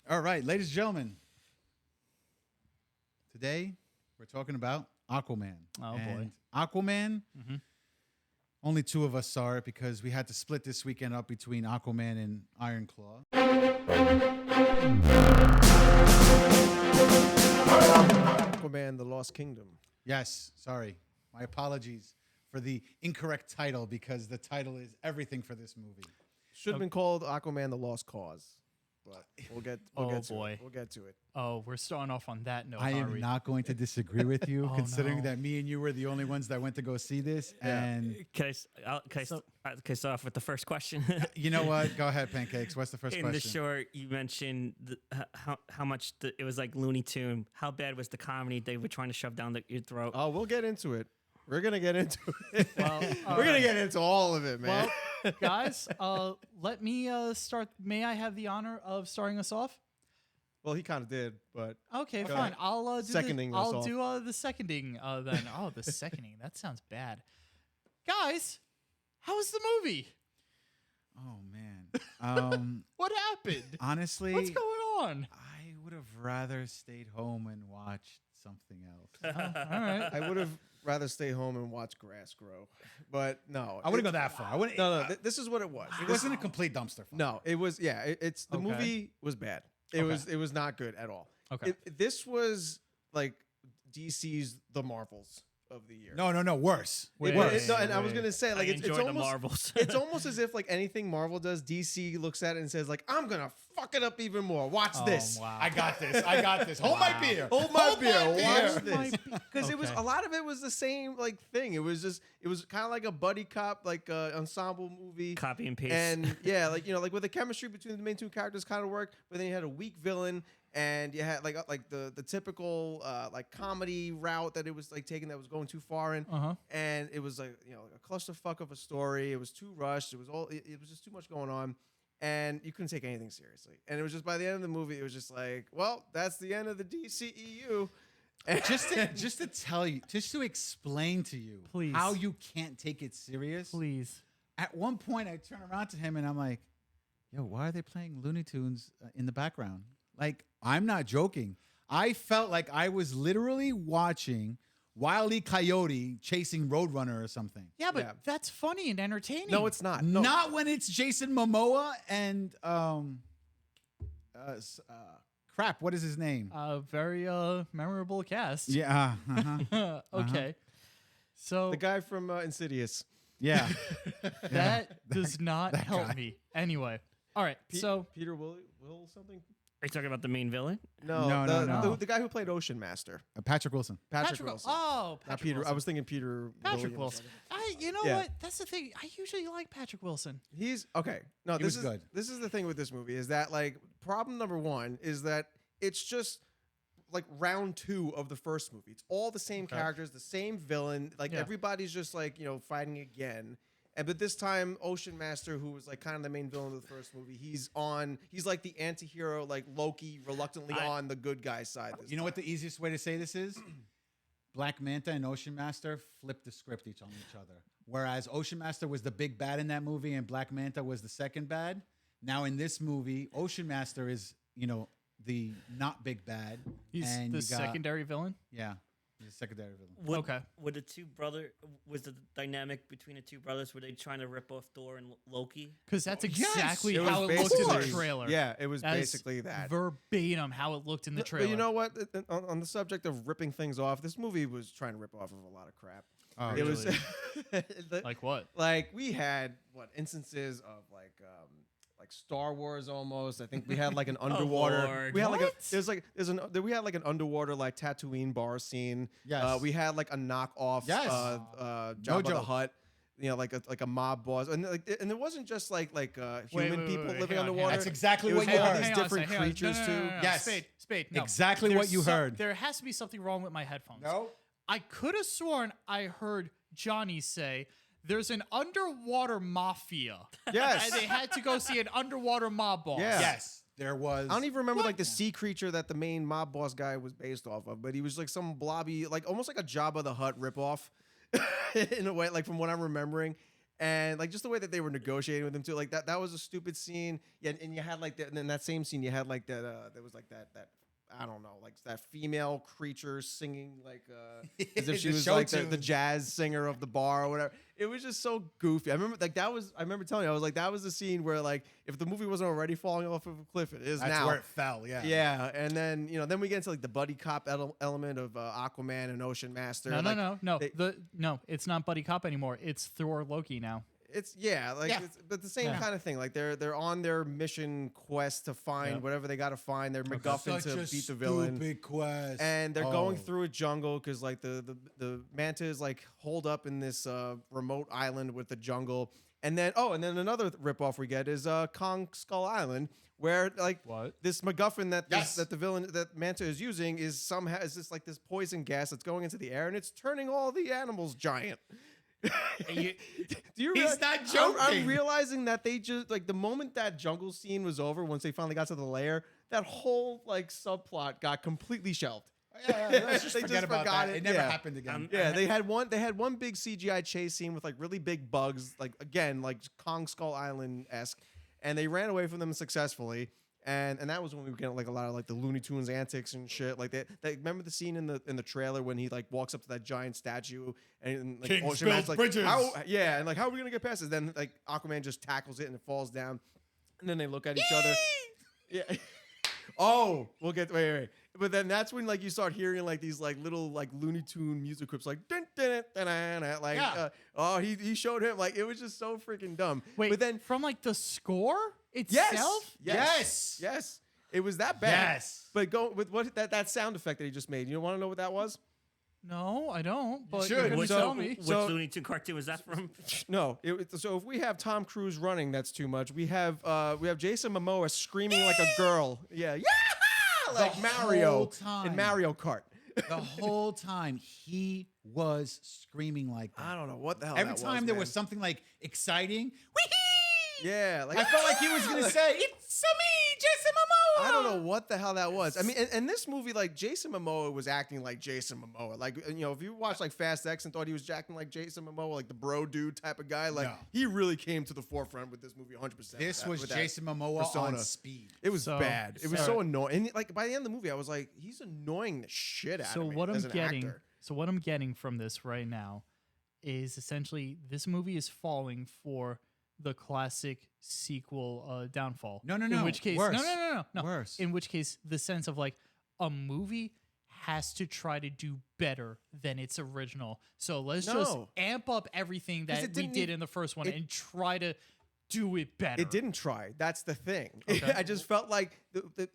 All right, ladies and gentlemen. Today, we're talking about Aquaman. Oh, and Aquaman, only two of us saw it because we had to split this weekend up between Aquaman and Iron Claw. Aquaman, The Lost Kingdom. Yes, sorry. My apologies for the incorrect title because the title is everything for this movie. Should have been called Aquaman, The Lost Cause. But we'll get to it. We'll get to it. Oh, we're starting off on that note. I am not going to disagree with you, considering that me and you were the only ones that went to go see this. Yeah. And Can I start off with the first question? you know what? Go ahead, Pancakes. What's the first In question? the short, you mentioned how much it was like Looney Tune. How bad was the comedy they were trying to shove down your throat? Oh, we'll get into it. We're gonna get into it. Well, We're gonna get into all of it, man. Well, guys, let me start. May I have the honor of starting us off? Well, he kind of did, but Okay, Go fine. ahead. I'll do Seconding us I'll off. do the seconding then. Oh, the seconding. That sounds bad. Guys, how was the movie? Oh man. What happened? Honestly, What's going on? I would have rather stayed home and watched something else. All right. I would have rather stay home and watch grass grow. But no, I wouldn't go that far. I wouldn't. No, this is what it was. It wasn't a complete dumpster fire. No, it was. Yeah, it's the Okay. movie was bad. It was not good at all. Okay. This was like DC's The Marvels of the year. No. Worse. Wait, Worse. wait, and I was wait. gonna say like I it's enjoy the almost Marvels. it's almost as if like anything Marvel does, DC looks at it and says like I'm gonna fuck it up even more. Watch this. Wow. I got this. Hold my beer. Hold my beer. Watch beer. this. Because it was Okay. a lot of it was the same like thing. It was kind of like a buddy cop like ensemble movie. Copy and paste. And yeah, like like where the chemistry between the main two characters kind of worked, but then you had a weak villain, and you had like the typical like comedy route that it was like taking that was going too far in, and it was like a clusterfuck of a story. It was too rushed. It was just too much going on, and you couldn't take anything seriously. And it was just by the end of the movie, it was just like, well, that's the end of the DCEU. just to tell you, just to explain to you Please. how you can't take it serious. Please. At one point, I turn around to him and I'm like, "Yo, why are they playing Looney Tunes in the background?" Like, I'm not joking. I felt like I was literally watching Wile E. Coyote chasing Roadrunner or something. Yeah, but Yeah. that's funny and entertaining. No, it's not. No. Not when it's Jason Momoa and crap. What is his name? Very memorable cast. Yeah. Okay. So The guy from Insidious. Yeah. that does not That help guy. me. Anyway. All right. So Peter Will something? Are you talking about the main villain? No, No. The guy who played Ocean Master. Patrick Wilson. Patrick Wilson. Oh, Not Patrick Peter. Wilson. I was thinking Peter Patrick Williams. Wilson. You know Yeah. what? That's the thing. I usually like Patrick Wilson. He's okay. No, He this was is good. This is the thing with this movie is that like problem number one is that it's just like round two of the first movie. It's all the same characters, the same villain. Like Yeah. everybody's just like fighting again. But this time, Ocean Master, who was like kind of the main villain of the first movie, he's like the anti-hero, like Loki, reluctantly on the good guy side. You know what the easiest way to say this is? Black Manta and Ocean Master flipped the script on each other. Whereas Ocean Master was the big bad in that movie and Black Manta was the second bad. Now in this movie, Ocean Master is, the not big bad. He's and the you got- secondary villain. Yeah, he's a secondary villain. Okay. Would the two was the dynamic between the two brothers? Were they trying to rip off Thor and Loki? Because that's Yes, exactly It was how it looked in the basically- trailer. Yeah, it was That is basically that. verbatim how it looked in the trailer. But you know what? On the subject of ripping things off, this movie was trying to rip off of a lot of crap. Oh, It was really? Like what? like we had instances of like Star Wars almost. I think we had like an underwater. Lord. We had like What? we had like an underwater like Tatooine bar scene. Yes. We had like a knockoff. Yes. Jabba No the joke. Hutt. Like a mob boss, and and it wasn't just like human wait, people wait, living hang on, underwater. That's exactly It was what you all heard. these Hang on a different second, hang on. creatures No, too. no. Yes. Spade. No. Exactly what There's you heard. There has to be something wrong with my headphones. No. I could have sworn I heard Johnny say there's an underwater mafia. Yes. And they had to go see an underwater mob boss. Yeah. Yes, there was. I don't even remember like the sea creature that the main mob boss guy was based off of, but he was like some blobby, like almost like a Jabba the Hutt ripoff in a way, like from what I'm remembering. And like just the way that they were negotiating with him too, like that was a stupid scene. Yeah, and you had like that, and in that same scene you had like that. There was like that I don't know, like that female creature singing like as if she The was show like the tune. jazz singer of the bar or whatever. It was just so goofy. I remember telling you, I was like, that was the scene where like if the movie wasn't already falling off of a cliff, it is That's now. where it fell. Yeah. Yeah, and then then we get into like the buddy cop element of Aquaman and Ocean Master. No, like, no. they- No, it's not Buddy Cop anymore. It's Thor Loki now. It's Yeah. but the same Yeah. kind of thing. Like they're on their mission quest to find Yep. whatever they got to find. Their MacGuffin Such to a beat the villain. stupid quest. And they're going Oh. through a jungle because like the manta is like holed up in this remote island with the jungle. And then another ripoff we get is Kong Skull Island, where like What? this MacGuffin Yes. that the villain that Manta is using is somehow is this like this poison gas that's going into the air and it's turning all the animals giant. Do you He's realize- not I'm joking. realizing that they just like the moment that jungle scene was over, once they finally got to the lair, that whole like subplot got completely shelved. Yeah, let's just They forget just about forgot that. it. It never Yeah. happened again. Yeah, they had one big CGI chase scene with like really big bugs, like again like Kong Skull Island esque, and they ran away from them successfully. And that was when we were getting like a lot of like the Looney Tunes antics and shit. Like they remember the scene in the trailer when he like walks up to that giant statue and like King Ocean Man's builds like bridges. and like how are we gonna get past this? Then like Aquaman just tackles it and it falls down, and then they look at each other. Yeah. Oh, we'll get wait. But then that's when like you start hearing like these like little like Looney Tune music clips like dun, dun, dun, dun, dun, like Yeah. he showed him like it was just so freaking dumb. Wait, but then from like the score yes, itself? yes, it was that bad. Yes. But go with what that sound effect that he just made. You want to know what that was? No, I don't. But should. you're gonna Which, tell me. which So- Looney Tune cartoon was that from? No. So if we have Tom Cruise running, that's too much. We have Jason Momoa screaming like a girl. Yeah, like The Mario whole time. in Mario Kart. The whole time he was screaming like that. I don't know what the hell. Every that time there was man. something like exciting, wee-hee! Yeah, like I felt like he was gonna say, "It's me, Jason Momoa." I don't know what the hell that was. I mean, and this movie, like Jason Momoa was acting like Jason Momoa. Like, if you watched like Fast X and thought he was acting like Jason Momoa, like the bro dude type of guy, like No. he really came to the forefront with this movie 100%. This was with that Jason Momoa on persona. speed. It was So- bad. It was so- so annoying. And like by the end of the movie, I was like, he's annoying the shit out So of me what as I'm an getting, actor. so what I'm getting from this right now is essentially this movie is falling for the classic sequel downfall. No. In which case, Worse. no. Worse. In which case, the sense of like a movie has to try to do better than its original. So let's just No. amp up everything 'Cause that it we didn't did e- in the first one it- and try to do it better. It didn't try. That's the thing. Okay. I just felt like,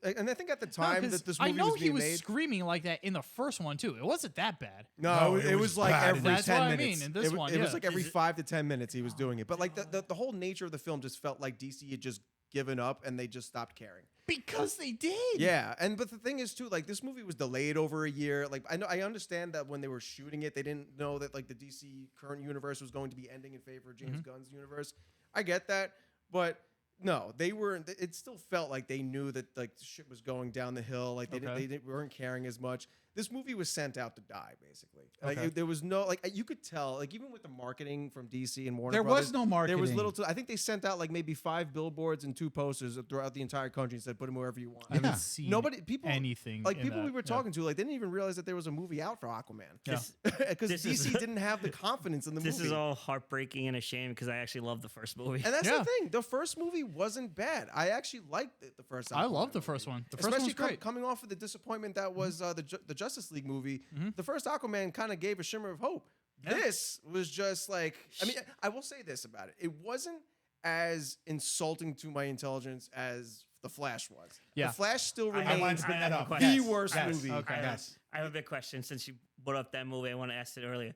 and I think at the No, time 'cause that this I movie know was he being was made, screaming like that in the first one too. It wasn't that bad. no, No, it it was was like bad. every That's 10 what I minutes. mean, in this it, one, it was yeah. like every Is it- 5 to 10 minutes he was doing it. But like the whole nature of the film just felt like DC had just given up and they just stopped caring. Because they did. Yeah, but the thing is too, like this movie was delayed over a year. Like I understand that when they were shooting it, they didn't know that like the DC current universe was going to be ending in favor of James Gunn's universe. I get that, but no, they weren't. It still felt like they knew that like the shit was going down the hill. Like they weren't caring as much. This movie was sent out to die, basically. Like Okay. there was no like you could tell like even with the marketing from DC and Warner There Brothers, was no marketing. There was little. I think they sent out like maybe 5 billboards and 2 posters throughout the entire country and said put them wherever you want. I haven't Yeah. seen People anything. like in people that. we were Yeah. talking to like they didn't even realize that there was a movie out for Aquaman Yeah. because This is- DC didn't have the confidence in the This movie. is all heartbreaking and a shame because I actually love the first movie. And that's Yeah. the thing. The first movie wasn't bad. I actually liked the first. I Aquaman love the movie. first one. The first Especially one was great. coming off of the disappointment that was the Justice League movie. Mhm. The first Aquaman kind of gave a shimmer of hope. Yeah. This was just like, I mean, I will say this about it. It wasn't as insulting to my intelligence as The Flash was. Yeah. The Flash still I remains wanted to bring that have a up. question. the worst Yes. movie. Okay. Yes. I have a big question since you brought up that movie. I want to ask it earlier.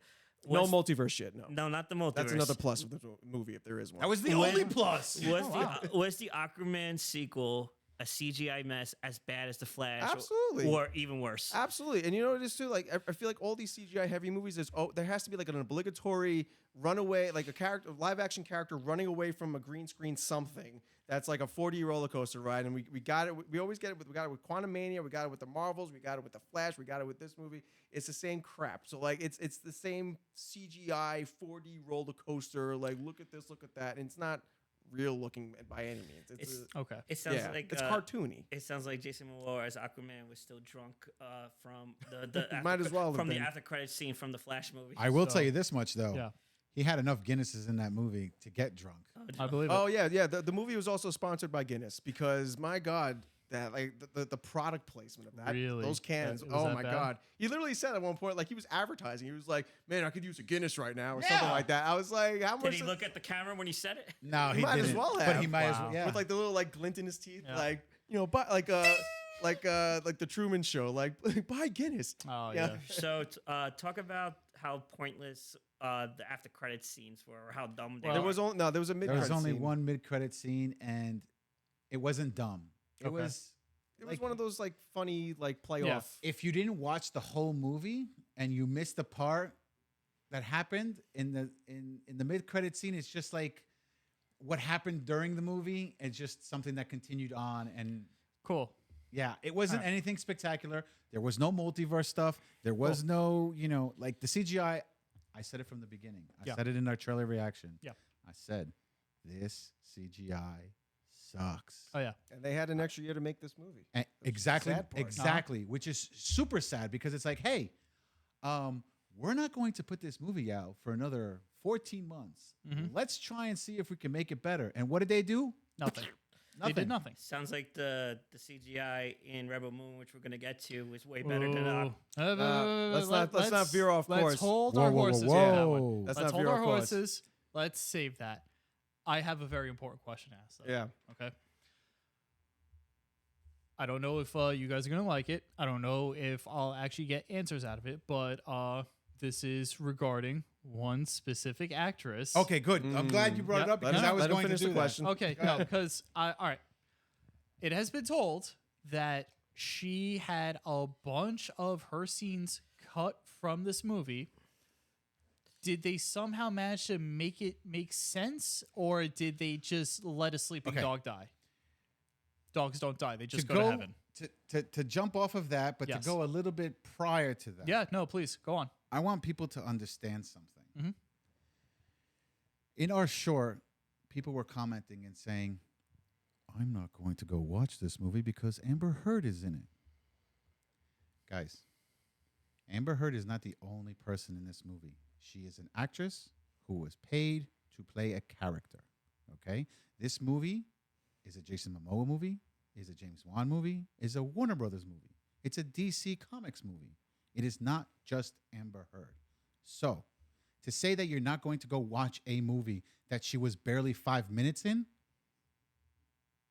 No Was- multiverse shit. No. No, not the multiverse. That's another plus with the movie if there is one. That was the When- only plus. Was Oh, wow. was the Aquaman sequel a CGI mess as bad as the Flash, Absolutely. or even worse. Absolutely. And you know what it is too? Like I feel like all these CGI heavy movies, there has to be like an obligatory runaway, like a live action character running away from a green screen something that's like a 4D roller coaster ride. And we got it. We always get it. We got it with Quantum Mania. We got it with the Marvels. We got it with the Flash. We got it with this movie. It's the same crap. So like it's the same CGI 4D roller coaster. Like look at this, look at that. And it's not real looking by any means. It's Okay. It sounds like it's cartoony. It sounds like Jason Momoa as Aquaman was still drunk from the Might as well have from the been. after credits scene from the Flash movie. I will tell you this much though. Yeah. He had enough Guinnesses in that movie to get drunk. I believe it. Oh yeah. The movie was also sponsored by Guinness because my God, that like the product placement of that, Really? those cans. It was Oh that my bad? God. He literally said at one point, like he was advertising. He was like, "Man, I could use a Guinness right now," or something like that. I was like, "How Did much?" he look at the camera when he said it? No, He he might as didn't. well But have. he might as Wow. well. Yeah. with like the little like glint in his teeth, Yeah. like but like the Truman Show, like buy Guinness. Oh yeah. So talk about how pointless the after credits scenes were, or how dumb they Well, were. There was a mid. There was only one mid-credit scene, and it wasn't dumb. It Okay. was. It was like, one of those like funny like playoff. If you didn't watch the whole movie and you missed the part that happened in the mid-credit scene, it's just like what happened during the movie. It's just something that continued on, and Cool. yeah, it wasn't Alright. anything spectacular. There was no multiverse stuff. There was no, like the CGI. I said it from the beginning. I Yeah. said it in our trailer reaction. Yeah. I said this CGI sucks. Oh yeah. And they had an extra year to make this movie. And That's the exactly, sad part. exactly, which is super sad because it's like, hey, we're not going to put this movie out for another 14 months. Mhm. Let's try and see if we can make it better. And what did they do? Nothing. They did nothing. Sounds like the CGI in Rebel Moon, which we're gonna get to, was way better than Ooh. Let's not veer off course. Let's hold Whoa, our whoa, whoa, horses with that one. whoa. Let's Let's not hold veer our off course. horses. Let's save that. I have a very important question to ask. Though. Yeah. Okay. I don't know if you guys are gonna like it. I don't know if I'll actually get answers out of it, but this is regarding one specific actress. Okay, good. I'm glad you brought it Yep. up because I was let him going to finish do the that. question. Okay, no, because all right. It has been told that she had a bunch of her scenes cut from this movie. Did they somehow manage to make it make sense, or did they just let a sleeping Okay. dog die? Dogs don't die; they just to go to heaven. to jump off of that, but Yes. to go a little bit prior to that. Yeah, no, please go on. I want people to understand something. Mhm. In our short, people were commenting and saying, I'm not going to go watch this movie because Amber Heard is in it. Guys, Amber Heard is not the only person in this movie. She is an actress who was paid to play a character. Okay? This movie is a Jason Momoa movie, is a James Wan movie, is a Warner Brothers movie. It's a DC Comics movie. It is not just Amber Heard. So, to say that you're not going to go watch a movie that she was barely 5 minutes in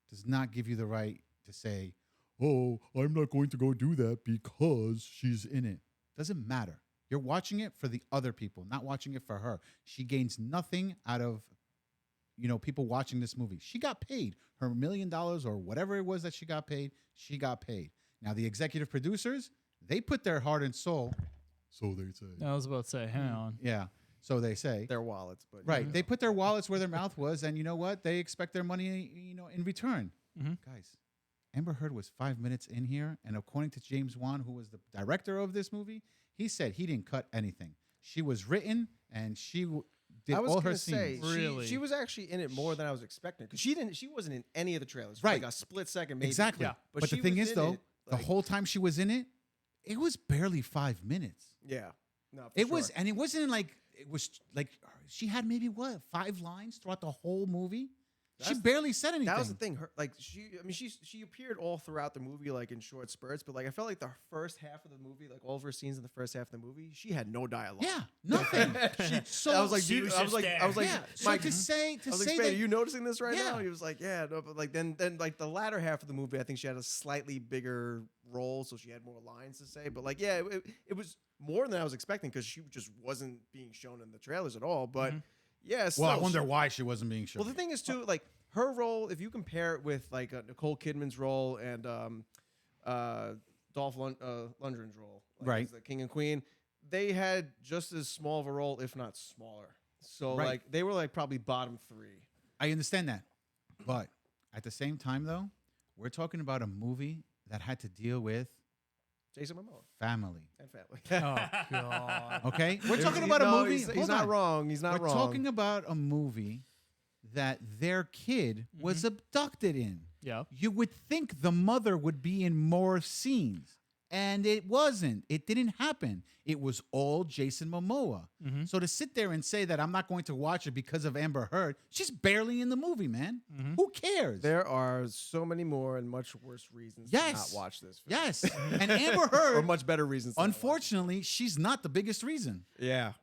does not give you the right to say, oh, I'm not going to go do that because she's in it. Doesn't matter. You're watching it for the other people, not watching it for her. She gains nothing out of, people watching this movie. She got paid her $1 million or whatever it was that she got paid. She got paid. Now, the executive producers, they put their heart and soul, so they say. I was about to say, hang on. Yeah, so they say. Their wallets, but Right. They put their wallets where their mouth was, and you know what? They expect their money, in return. Mhm. Guys, Amber Heard was 5 minutes in here, and according to James Wan, who was the director of this movie, he said he didn't cut anything. She was written, and she did I was all her gonna say, scenes. Really? she was actually in it more than I was expecting because she wasn't in any of the trailers. For Right. like a split second, maybe. Exactly. Yeah. But the she thing was is, in though, it, the like- whole time she was in it, it was barely 5 minutes. Yeah. No, for It sure. was, and it wasn't like it was like she had maybe 5 lines throughout the whole movie. She That's- barely said anything. That was the thing. She appeared all throughout the movie, like in short spurts. But like, I felt like the first half of the movie, like all of her scenes in the first half of the movie, she had no dialogue. Yeah, nothing. So I was like, She dude, was I was just like, there. I was like, yeah. So Mike, to say I was like, that Spade, are you noticing this right Yeah. now? He was like, yeah, no, but like then like the latter half of the movie, I think she had a slightly bigger role, so she had more lines to say. But like, yeah, it was more than I was expecting because she just wasn't being shown in the trailers at all. But yeah, well, I still, wonder why she wasn't being shown. Well, the thing is too, like her role, if you compare it with like Nicole Kidman's role and Dolph Lundgren's role, like Right. as the King and Queen, they had just as small of a role, if not smaller. So Right. like they were like probably bottom 3. I understand that. But at the same time, though, we're talking about a movie that had to deal with Jason Momoa family. and family. Oh God. Okay? We're talking about a movie. He's hold not on. wrong. He's not We're wrong. talking about a movie that their kid was abducted in. Yeah. You would think the mother would be in more scenes, and it wasn't. It didn't happen. It was all Jason Momoa. So to sit there and say that I'm not going to watch it because of Amber Heard, she's barely in the movie, man. Who cares? There are so many more and much worse reasons to Yes. not watch this film. Yes. And Amber Or Heard, much better reasons. to not watch unfortunately, she's not the biggest reason. it. Yeah.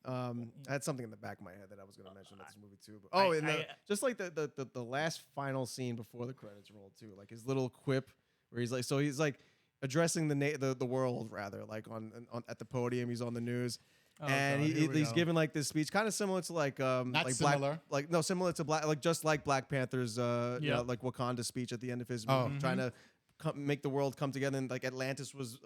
Um, I had something in the back of my head that I was going to mention about this movie too. But, just like the last final scene before the credits rolled too, like his little quip where he's like addressing the world rather, like on at the podium. He's on the news. Oh, And God, here we he's go. giving like this speech, kind of similar to like like similar. similar to Black, just like Black Panther's you Yeah. know, like Wakanda speech at the end of his movie, trying to make the world come together, and like Atlantis was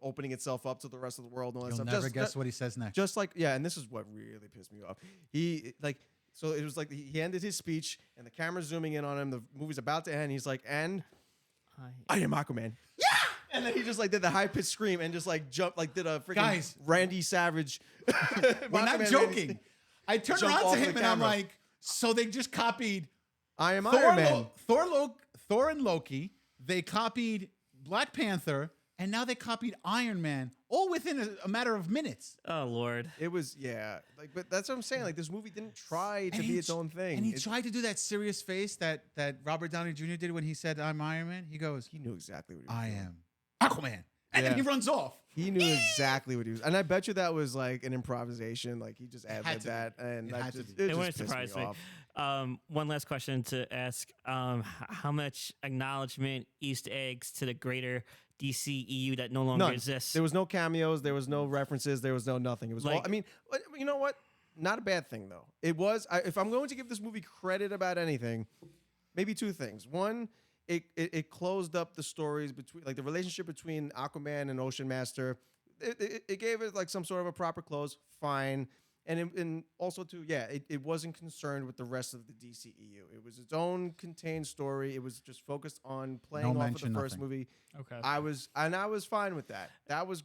opening itself up to the rest of the world and all that You'll stuff. never guess what he says next. Just like and this is what really pissed me off. He like so it was like he ended his speech and the camera's zooming in on him. The movie's about to end. He's like, and I am Aquaman. Yeah. And then he just like did the high pitched scream and just like jumped, like did a freaking Guys. Randy Savage. We're not Aquaman joking. I turned Jump around off to the him and I'm camera. like, so they just copied I am Thor, Iron Man. Thor and Loki. They copied Black Panther, and now they copied Iron Man, all within a matter of minutes. Oh Lord. It was like, but that's what I'm saying. Like this movie didn't try to And be he its tr- own thing. And he tried to do that serious face that Robert Downey Jr. did when he said, "I'm Iron Man." He goes, He knew exactly what he was "I doing. am Aquaman," and Yeah. then he runs off. He knew exactly what he was, and I bet you that was like an improvisation. Like he just had ad-libbed to be. that, and It that had to just, be. it It just wouldn't pissed surprise me me. off. One last question to ask: how much acknowledgement, Easter eggs to the greater DCEU that no longer None. exists? There was no cameos. There was no references. There was no nothing. It was all. Like- I mean, you know what? Not a bad thing though. It was. If I'm going to give this movie credit about anything, maybe 2 things. One, it closed up the stories between, like the relationship between Aquaman and Ocean Master. It gave it like some sort of a proper close. Fine. And also too, it wasn't concerned with the rest of the DCEU. It was its own contained story. It was just focused on playing off of the mention, first nothing. movie. Okay. I was fine with that. That was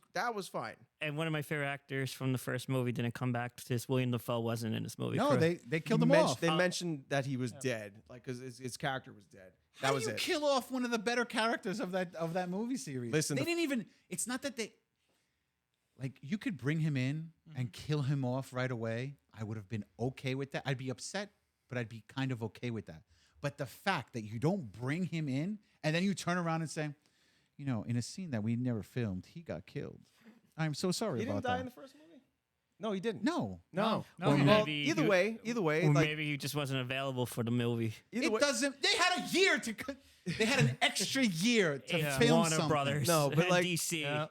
fine. And one of my favorite actors from the first movie didn't come back because William Dafoe wasn't in this movie. No, correct? they killed him off. They mentioned that he was dead, like because his character was dead. That How was do you it. kill off one of the better characters of that movie series? Listen, they the- didn't even. It's not that they. Like you could bring him in and kill him off right away. I would have been okay with that. I'd be upset, but I'd be kind of okay with that. But the fact that you don't bring him in and then you turn around and say, you know, in a scene that we never filmed, he got killed. I'm so sorry He about didn't die that. in the first movie. No, he didn't. No, No. No, Well, he well, maybe either he- way, Or like maybe he just wasn't available for the movie. either it way, doesn't. They had a year to. They had an extra year to Yeah. film Warner something. Brothers. No, but and like- DC. Yeah.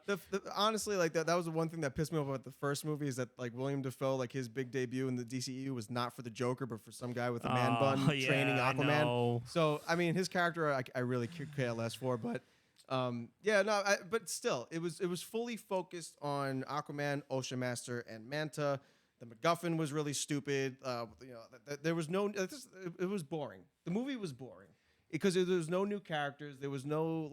honestly, like that was the one thing that pissed me off about the first movie is that like William Dafoe, like his big debut in the DCEU was not for the Joker, but for some guy with a man bun yeah, training I Aquaman. know. So I mean, his character I really could care less for, but but still, it was fully focused on Aquaman, Ocean Master, and Manta. The MacGuffin was really stupid. There was no. It was boring. The movie was boring because there was no new characters. There was no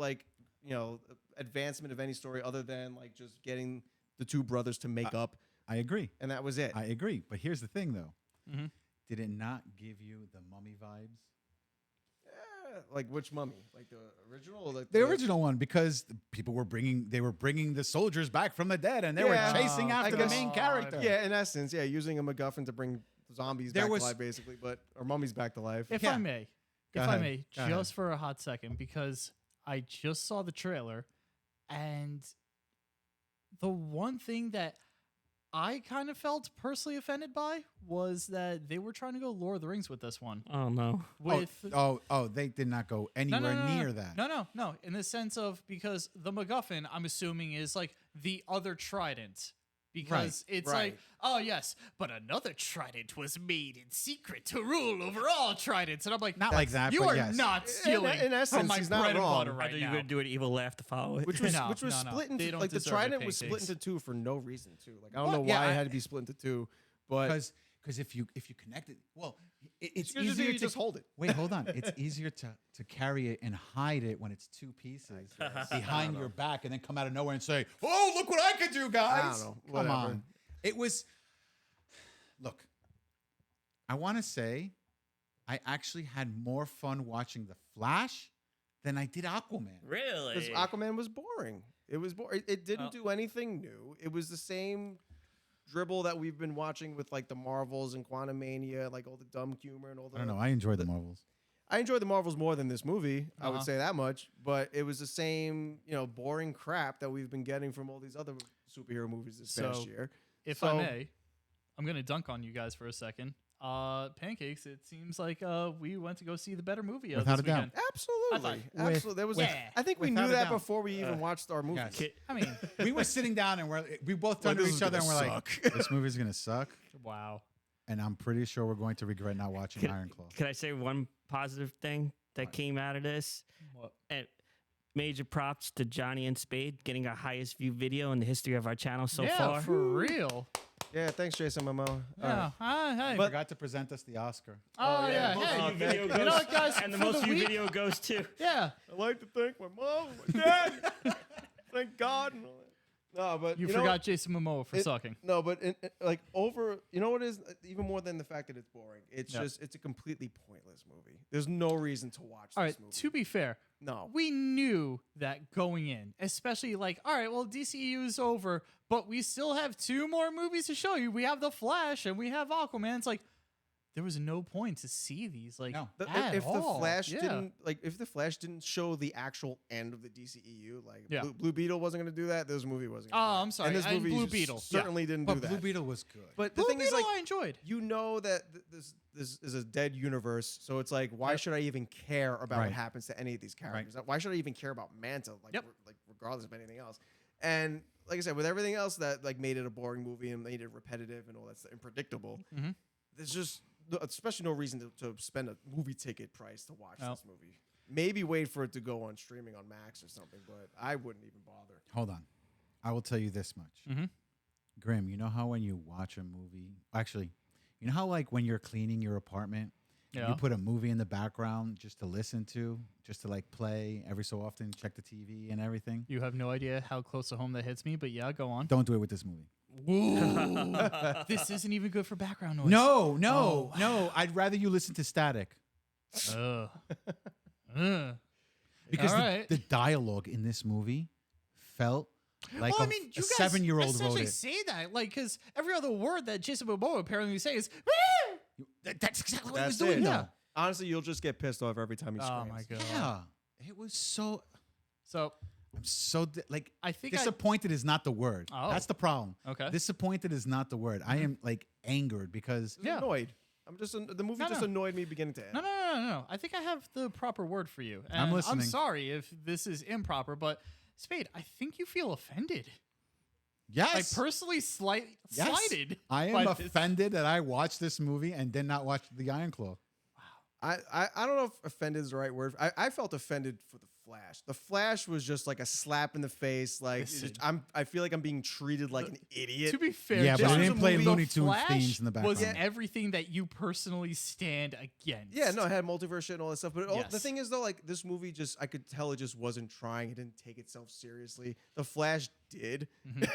advancement of any story other than like just getting the 2 brothers to make up, I agree. and that was it. I agree. But here's the thing, though. Mhm. Did it not give you the Mummy vibes? Like which mummy? Like the original? Or like The original one, because the people were bringing the soldiers back from the dead, and they Yeah. were chasing Oh, after the guess- main character. Yeah, in essence, using a MacGuffin to bring zombies There back was- to life, basically, or mummies back to life. If Yeah. I may, Go if ahead. I may, Go ahead. just for a hot second, because I just saw the trailer, and the one thing that I kind of felt personally offended by was that they were trying to go Lord of the Rings with this one. Oh no. With They did not go no, anywhere no, no, near no. that. No. In the sense of because the MacGuffin, I'm assuming, is like the other trident because it's right. like, oh yes, but another trident was made in secret to rule over all tridents, and I'm like, Not like that, you but are yes. not stealing in essence, from my he's not bread and wrong. butter I I right thought you now. were going to do an evil laugh to follow it. Which was No, split they into don't like the deserve it, trident was split pancakes. into two for no reason too. Like I don't Well, know yeah, why it I- had to be split into two, but Because if you connect it, well, it's because easier you to just hold it. Wait, hold on. It's easier to carry it and hide it when it's two pieces behind your back, and then come out of nowhere and say, "Oh, look what I could do, guys!" know. Come Whatever. on. It was. Look, I want to say, I actually had more fun watching The Flash than I did Aquaman. Really? Because Aquaman was boring. It was boring. It didn't Oh. do anything new. It was the same dribble that we've been watching with like the Marvels and Quantumania, like all the dumb humor and all the. I don't know. I enjoyed the Marvels. I enjoyed the Marvels more than this movie. I would Uh-huh. say that much. But it was the same, boring crap that we've been getting from all these other superhero movies this past So, year. If So- I may, I'm gonna dunk on you guys for a second. Pancakes. It seems like we went to go see the better movie Without this a doubt. weekend. Absolutely, With- absolutely. There was. Yeah. I think we Without knew a that doubt. before we even watched our movie. yes. I mean, We were sitting down and we both turned Like, to this each is other and we're gonna like, suck. "This movie's gonna suck," wow. and I'm pretty sure we're going to regret not watching Could, Iron Claw. could I say one positive thing that came out of this? What? And major props to Johnny and Spade getting our highest view video in the history of our channel so yeah, far. for real. Yeah, thanks, Jason Momoa. All Yeah. right. Hey. But forgot to present us the Oscar. oh yeah. Most Hey. view video You goes, know what, guys? and the For most the view week- video goes to. Yeah. I like to thank my mom, my dad. Thank God. And all that. No, but You know forgot what? Jason Momoa for It- sucking. No, but like over, you know what is even more than the fact that it's boring. It's Yeah. just it's a completely pointless movie. There's no reason to watch All this right. movie. To be fair, No. we knew that going in, especially like, all right, well, DCEU is over, but we still have 2 more movies to show you. We have The Flash and we have Aquaman. It's like there was no point to see these. Like, No. at If the all. Flash Yeah. didn't show the actual end of the DCEU, like Yeah. Blue Beetle wasn't going to do that, this movie wasn't. Oh, Gonna do that. I'm sorry. And this And movie Blue Beetle. certainly didn't But do that. Blue Beetle was good. But the Blue thing is, Beetle like, I enjoyed. you know that this is a dead universe, so it's like, why Yep. should I even care about Right. what happens to any of these characters? Why should I even care about Manta? Like, Yep. like regardless of anything else. And like I said, with everything else that like made it a boring movie and made it repetitive and all that stuff, and predictable, Mhm. there's just especially no reason to spend a movie ticket price to watch No. this movie. Maybe wait for it to go on streaming on Max or something, but I wouldn't even bother. Hold on. I will tell you this much. Mhm. Grim, you know how when you watch a movie, actually, you know how like when you're cleaning your apartment, Yeah. you put a movie in the background just to listen to, just to like play every so often, check the TV and everything? You have no idea how close to home that hits me, but yeah, go on. Don't do it with this movie. This isn't even good for background noise. No, no, Oh. no. I'd rather you listen to static. Ugh. Ugh. Because All the, right. the dialogue in this movie felt like Well, a, I mean, you a guys 7-year-old wrote essentially it. say that, like, because every other word that Jason Momoa apparently says is, "Woo!" That's exactly what That's he was doing, it. though. Yeah. Honestly, you'll just get pissed off every time he Oh screams. my god. Yeah. It was so. So I'm so like I think disappointed is not the word. Oh. That's the problem. Okay. Disappointed is not the word. I am like angered because Just Yeah. annoyed. I'm just the movie No, just no. annoyed me beginning to end. No. I think I have the proper word for you. And I'm listening. sorry if this is improper, but Spade, I think you feel offended. yes, I personally yes. slighted. I by am this. offended that I watched this movie and did not watch The Iron Claw. I don't know if offended is the right word. I felt offended for the Flash. The Flash was just like a slap in the face. Like it's just, Listen. I feel like I'm being treated like an idiot. To be fair, Yeah, but Jason, they didn't play movie- Looney The Tunes Flash themes in the was background. everything that you personally stand against. Yeah, no, it had multiverse shit and all that stuff. But the Yes. thing is, though, like this movie just, I could tell it just wasn't trying. It didn't take itself seriously. The Flash did,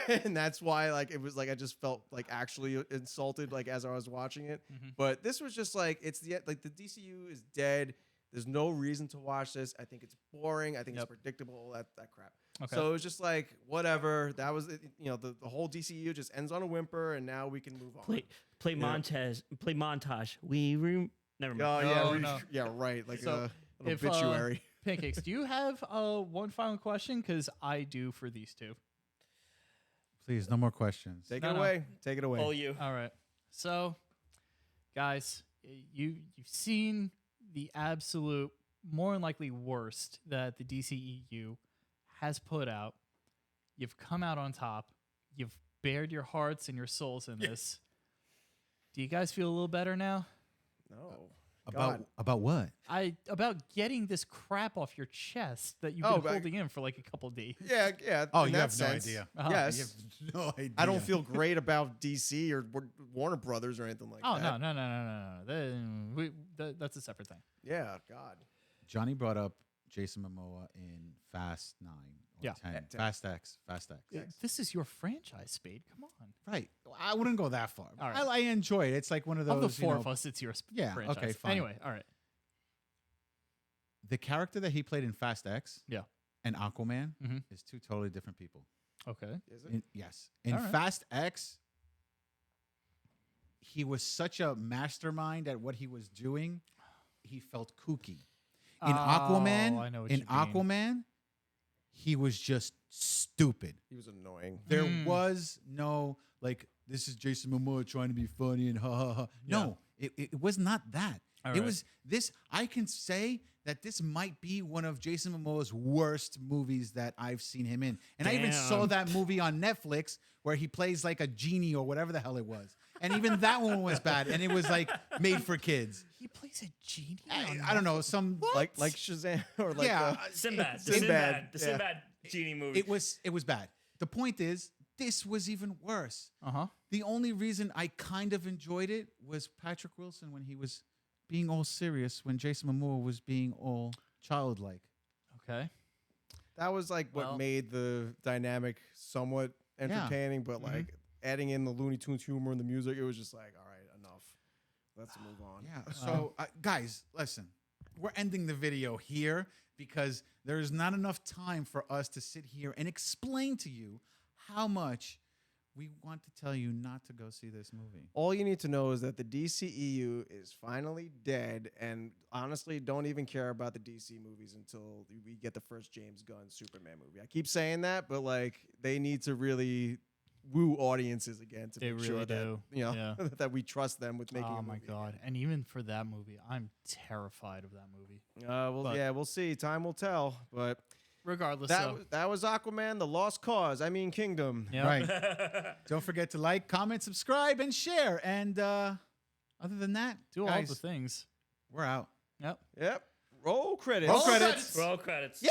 and that's why, like, it was like I just felt like actually insulted, like as I was watching it. But this was just like it's the DCU is dead. There's no reason to watch this. I think it's boring. I think Yep. it's predictable. All that crap. Okay. So it was just like whatever. That was it, the whole DCU just ends on a whimper, and now we can move on. Play montage. Play montage. Never mind. Oh yeah, No, no. yeah, right. Like So, an if, obituary. Pancakes, do you have one final question? Because I do for these two. Please, no more questions. Take No, it no. away. Take it away. Oh, you. All right. So, guys, you've seen the absolute, more than likely worst that the DCEU has put out. You've come out on top. You've bared your hearts and your souls in this. Do you guys feel a little better now? No. God. About what? About getting this crap off your chest that you've Oh, been but- holding in for like a couple days. Yeah, yeah. Oh, in you that have no sense, idea. Uh-huh. Yes. You have no idea. I don't feel great about DC or Warner Brothers or anything like Oh that. no. That's a separate thing. Yeah, God. Johnny brought up Jason Momoa in Fast 9 or Yeah. 10. Fast X. Fast X. This is your franchise, Spade. Come on. Right. I wouldn't go that far. All right. I enjoy it. It's like one of those. Of the four you know, of us, it's your Yeah, franchise. okay, fine. Anyway, all right. The character that he played in Fast X Yeah. and Aquaman Mhm. is two totally different people. Okay. Is it? Yes. In All right. Fast X, he was such a mastermind at what he was doing. He felt kooky. In Oh, Aquaman, I know what in you mean. Aquaman, he was just stupid. He was annoying. There was no like this is Jason Momoa trying to be funny and ha ha ha. No, it was not that. All it right. was this. I can say that this might be one of Jason Momoa's worst movies that I've seen him in. And I even saw Damn. that movie on Netflix where he plays like a genie or whatever the hell it was. And even that one was bad. And it was like made for kids. He plays a genie. I don't know. Some Like Shazam or like yeah. Sinbad. The Sinbad, The yeah. Sinbad genie movie. It was bad. The point is, this was even worse. Uh-huh. The only reason I kind of enjoyed it was Patrick Wilson when he was being all serious, when Jason Momoa was being all childlike. Okay. that was like what Well- made the dynamic somewhat entertaining, but like adding in the Looney Tunes humor and the music, it was just like, all right, enough. Let's move on. Yeah. So, guys, listen, we're ending the video here because there is not enough time for us to sit here and explain to you how much we want to tell you not to go see this movie. All you need to know is that the DCEU is finally dead, and honestly, don't even care about the DC movies until we get the first James Gunn Superman movie. I keep saying that, but like they need to really woo audiences again to They make sure really that do. you know Yeah. that we trust them with making. Oh a my movie god! again. And even for that movie, I'm terrified of that movie. Well, yeah, we'll see. Time will tell. But Regardless, that was Aquaman: The Lost Cause. I mean, Kingdom. yeah. Right. Don't forget to like, comment, subscribe, and share. And other than that, Do guys, all the things. we're out. Yep. Yep. Roll credits. Roll credits. Roll credits. Yeah.